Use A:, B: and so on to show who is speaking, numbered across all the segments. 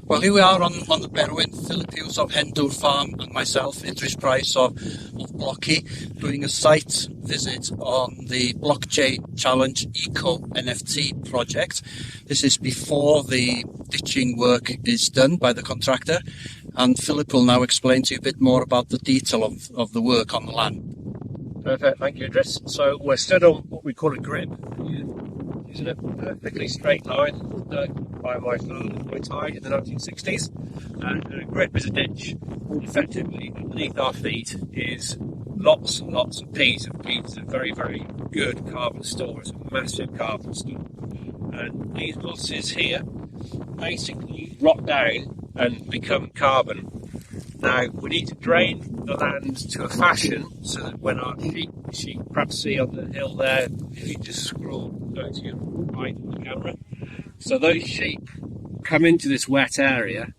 A: Well, here we are on the Berwyn, Philip Hughes of Hendwr Farm and myself, Idris Price of Bloci, doing a site visit on the Blockchain Challenge Eco-NFT project. This is before the ditching work is done by the contractor, and Philip will now explain to you a bit more about the detail of the work on the land.
B: Perfect, thank you, Idris. So we're stood on what we call a grip, using a perfectly straight line dug by my father in Muay Thai in the 1960s. And a grip is a ditch. Effectively, underneath our feet is lots and lots of peat. Peat is a very, very good carbon store. It's a massive carbon store. And these mosses here basically rot down and become carbon. Now, we need to drain the land to a fashion so that when our sheep perhaps see on the hill there, if you just scroll, go to your right on the camera. So those sheep come into this wet area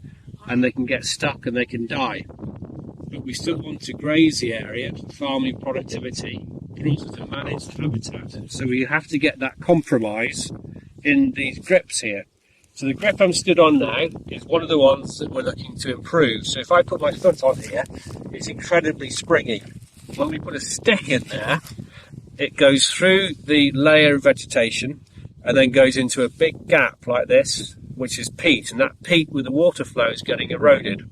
B: and they can get stuck and they can die. But we still want to graze the area for farming productivity, but also to manage the habitat. So we have to get that compromise in these grips here. So the grip I'm stood on now is one of the ones that we're looking to improve. So if I put my foot on here, it's incredibly springy. When we put a stick in there, it goes through the layer of vegetation and then goes into a big gap like this, which is peat. And that peat with the water flow is getting eroded.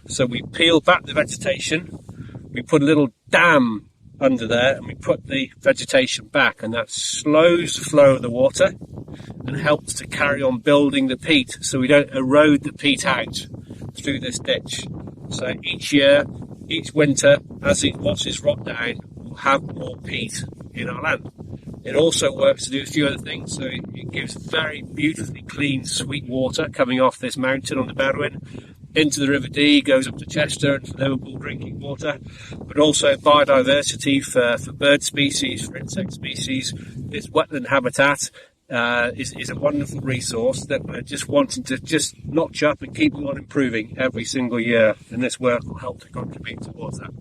B: So we peel back the vegetation, we put a little dam under there and we put the vegetation back, and that slows the flow of the water and helps to carry on building the peat so we don't erode the peat out through this ditch. So each year, each winter, as these mosses rot down, we'll have more peat in our land. It also works to do a few other things. So it gives very beautifully clean, sweet water coming off this mountain on the Berwyn into the River Dee, goes up to Chester and for Liverpool drinking water, but also biodiversity for bird species, for insect species. This wetland habitat is a wonderful resource that we're just wanting to just notch up and keep on improving every single year, and this work will help to contribute towards that.